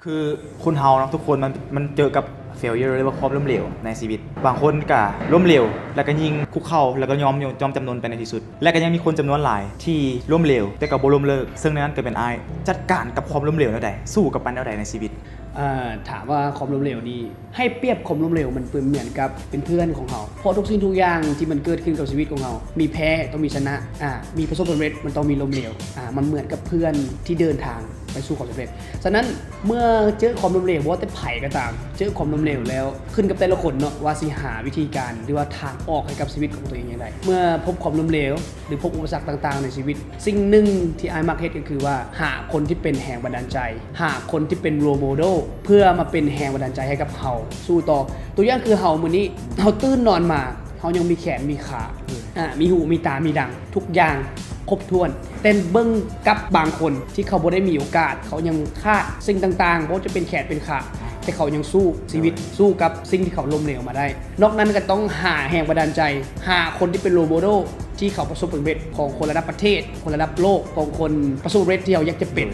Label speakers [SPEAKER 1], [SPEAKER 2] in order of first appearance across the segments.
[SPEAKER 1] คือคนเฮาเนาะทุกคนมันเจอกับ failure หรือว่าความล้มเหลวในชีวิตบางคนก็ล้มเหลวแล้วก็ยิงคุกเข่าแล้วก็ยอมจำนนไปในที่สุดและก็ยังมีคนจำนวนหลายที่ล้มเหลวแต่ก็บ่ล้มเลิกซึ่งนั้นก็เป็นอ้ายจัดการกับความล้มเหลวแนวใดสู้กับมันแนวใดในชีวิต
[SPEAKER 2] ถามว่าความล้มเหลวนี่ให้เปรียบความล้มเหลวมันเป็นเหมือนกับเป็นเพื่อนของเขาเพราะทุกสิ่งทุกอย่างที่มันเกิดขึ้นกับชีวิตของเรามีแพ้ต้องมีชนะมีประสบความสำเร็จมันต้องมีล้มเหลวมันเหมือนกับเพื่อนที่เดินทางไปสู่ความสำเร็จฉะนั้นเมื่อเจอความล้มเหลวว่าแต่ไผ่ก็ตามเจอความล้มเหลวแล้วขึ้นกับแต่ละคนเนาะว่าสิหาวิธีการหรือว่าทางออกให้กับชีวิตของตัวเองอย่างไรเมื่อพบความล้มเหลวหรือพบอุปสรรคต่างๆในชีวิตสิ่งหนึ่งที่ไอ้มักเฮ็ดก็คือว่าหาคนที่เป็นแรงบันดาลใจหาคนที่เป็นโรโมเดลเพื่อมาเป็นแรงบันดาลใจให้กับเฮาสู้ต่อตัวอย่างคือเฮามื้อนี้เฮาตื่นนอนมาเฮายังมีแขนมีขามีหูมีตามีดังทุกอย่างครบถ้วนแต่เบิ้งกับบางคนที่เขาบ่ได้มีโอกาสเขายังขาดสิ่งต่างๆเพราะจะเป็นแขนเป็นขาแต่เขายังสู้ชีวิตสู้กับสิ่งที่เขาล้มเหลวมาได้นอกนั้นก็ต้องหาแรงบันดาลใจหาคนที่เป็นโรโมเดลที่เขาประสบผลสำเร็จของคนระดับประเทศคนระดับโลกของคนประสบผลสำเร็จที่เราอยากจะเป็น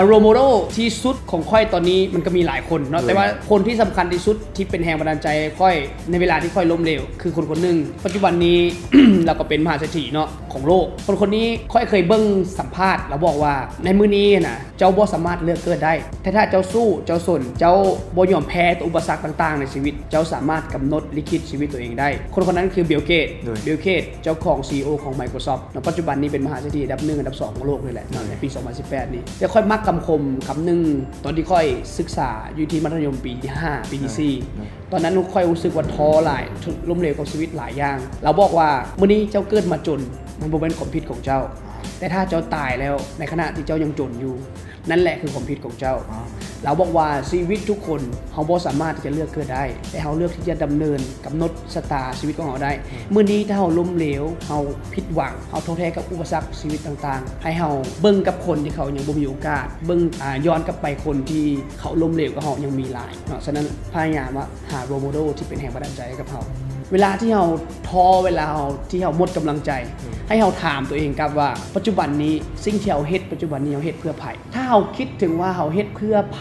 [SPEAKER 2] โรโมเดลที่สุดของค่อยตอนนี้มันก็มีหลายคนเนาะแต่ว่าคนที่สำคัญที่สุดที่เป็นแรงบันดาลใจค่อยในเวลาที่ค่อยล้มเหลวคือคนหนึ่งปัจจุบันนี้ เราก็เป็นมหาเศรษฐีเนาะของโลกคนนี้ค่อยเคยเบิ้งสัมภาษณ์แล้วบอกว่าในมื้อนี้นะเจ้าบ่สามารถเลือกเกิดได้แต่ถ้าเจ้าสู้เจ้าสนเจ้าบ่ยอมแพ้ต่ออุปสรรคต่างๆในชีวิตเจ้าสามารถกำหนดลิขิตชีวิตตัวเองได้คนนั้นคือบิลเกตเจ้าของ CEO ของ Microsoft ในปัจจุบันนี้เป็นมหาเศรษฐีอันดับ1อันดับ2ของโลกเลยแหละในปี 2018 นี้จะค่อยมักคำหนึ่งตอนที่ค่อยศึกษาอยู่ที่มัธยมปีที่5ปีที่4ตอนนั้นค่อยรู้สึกว่าท้อหลายล้มเหลวกับชีวิตหลายอย่างเราบอกว่ามื้อนี้เจ้าเกิดมาจนมันบ่เป็นความผิดของเจ้าแต่ถ้าเจ้าตายแล้วในขณะที่เจ้ายังจนอยู่นั่นแหละคือความผิดของเจ้าเราบอกว่าชีวิตทุกคนเขาบ่สามารถที่จะเลือกเกิดได้แต่เขาเลือกที่จะดำเนินกำหนดชะตาชีวิตของเขาได้เมื่อนี้ถ้าเขาล้มเหลวเขาผิดหวังเขาท้อแท้กับอุปสรรคชีวิตต่างๆให้เขาเบิ่งกับคนที่เขายังบ่มีโอกาสเบิ่งย้อนกลับไปคนที่เขาล้มเหลวกับเขายังมีหลายฉะนั้นพยายามว่าหาโรโมเดลที่เป็นแรงบันดาลใจให้กับเขาเวลาที่เราท้อเวลาที่เราหมดกำลังใจให้เราถามตัวเองครับว่าปัจจุบันนี้สิ่งที่เราเฮ็ดปัจจุบันนี้เราเฮ็ดเพื่อไผถ้าเราคิดถึงว่าเราเฮ็ดเพื่อไผ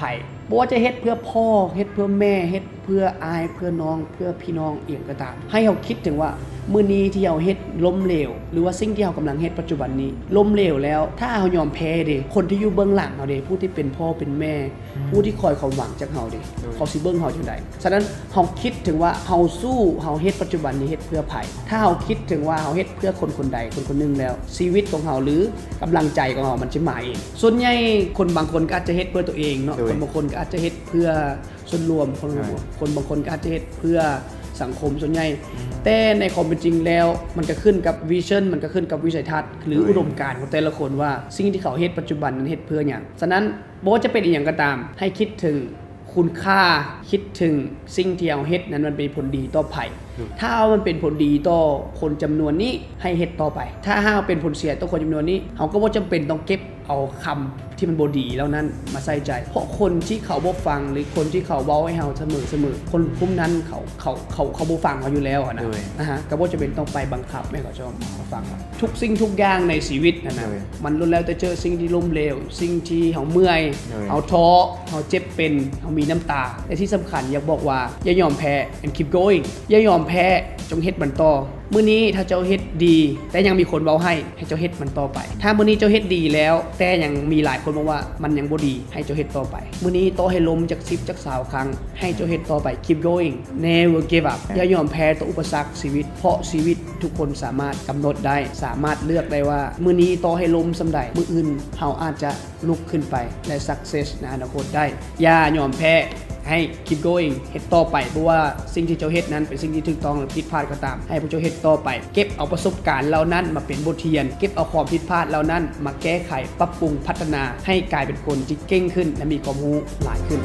[SPEAKER 2] บ่ว่าจะเฮ็ดเพื่อพ่อเฮ็ดเพื่อแม่เฮ็ดเพื่ออายเพื่อน้องเพื่อพี่น้องเอียงก็ตามให้เราคิดถึงว่ามื้อนี้ที่เราเฮ็ดล้มเหลวหรือว่าสิ่งที่เรากำลังเฮ็ดปัจจุบันนี้ล้มเหลวแล้วถ้าเรายอมแพ้เด้คนที่อยู่เบื้องหลังเราเด้ผู้ที่เป็นพ่อเป็นแม่ผู้ที่คอยความหวังจากเราเด้เขาสิเบิ่งเราจังได๋ฉะนั้นเราคิดถึงว่าเราสู้เราเฮ็ดปัจจุบันนี้เฮ็ดเพื่อไผถ้าเราคิดถึงว่าเราเฮ็ดเพื่อคนใดคนหนึ่งแล้วชีวิตของเราหรือกำลังใจของเรามันจะมาเองส่วนใหญ่คนบางคนก็อาจจะเฮ็ดเพื่อตัวเองเนาะคนบางคนก็อาจจะเฮ็ดเพื่อส่วนรวมคนบางคนก็อาจจะเฮ็ดเพื่อสังคมส่วนใหญ่แต่ในความเป็นจริงแล้วมันก็ขึ้นกับวิชั่นมันก็ขึ้นกับวิสัยทัศน์หรืออุดมการณ์ของแต่ละคนว่าสิ่งที่เขาเฮ็ดปัจจุบันนั้นเฮ็ดเพื่อหยังฉะนั้นบ่ว่าจะเป็นอีหยังก็ตามให้คิดถึงคุณค่าคิดถึงสิ่งที่เราเฮ็ดนั้นมันเป็นผลดีต่อไผถ้ามันเป็นผลดีต่อคนจำนวนนี้ให้เฮ็ดต่อไปถ้าเป็นผลเสียต่อคนจำนวนนี้เราก็บ่จำเป็นต้องเก็บเอาคำที่มันบ่ดีแล้วนั้นมาใส่ใจเพราะคนที่เขาบ่ฟังหรือคนที่เขาเว้าให้เราเสมอคนพวกนั้นเขาบ่ฟังเราอยู่แล้วนะก็บ่จำเป็นต้องไปบังคับให้เขาชอบมาฟังทุกสิ่งทุกอย่างในชีวิตนะมันล้วนแล้วแต่เจอสิ่งที่ล้มเหลวสิ่งที่เฮาเมื่อยเฮาท้อเฮาเจ็บเป็นเฮามีน้ำตาแต่ที่สำคัญอยากบอกว่าอย่ายอมแพ้ and keep going อย่ายอมแพ้จงเฮ็ดมันต่อมื้อนี้ถ้าเจ้าเฮ็ดดีแต่ยังมีคนเว้าให้เจ้าเฮ็ดมันต่อไปถ้ามื้อนี้เจ้าเฮ็ดดีแล้วแต่ยังมีหลายคนบอกว่ามันยังบ่ดีให้เจ้าเฮ็ดต่อไปมื้อนี้ต่อให้ล้มจาก10จาก20ครั้งให้เจ้าเฮ็ดต่อไป keep going never give up อย่ายอมแพ้ต่ออุปสรรคชีวิตเพราะชีวิตทุกคนสามารถกำหนดได้สามารถเลือกได้ว่ามื้อนี้ต่อให้ล้มส่ำใดมื้ออื่นเฮาอาจจะลุกขึ้นไปและ success ในอนาคตได้อย่ายอมแพ้ให้ keep going เฮ็ดต่อไปเพราะว่าสิ่งที่เจ้าเฮ็ดนั้นเป็นสิ่งที่ถูกต้องหรือผิดพลาดก็ตามให้พวกเจ้าเฮ็ดต่อไปเก็บเอาประสบการณ์เหล่านั้นมาเป็นบทเรียนเก็บเอาความผิดพลาดเหล่านั้นมาแก้ไขปรับปรุงพัฒนาให้กลายเป็นคนที่เก่งขึ้นและมีความรู้หลายขึ้น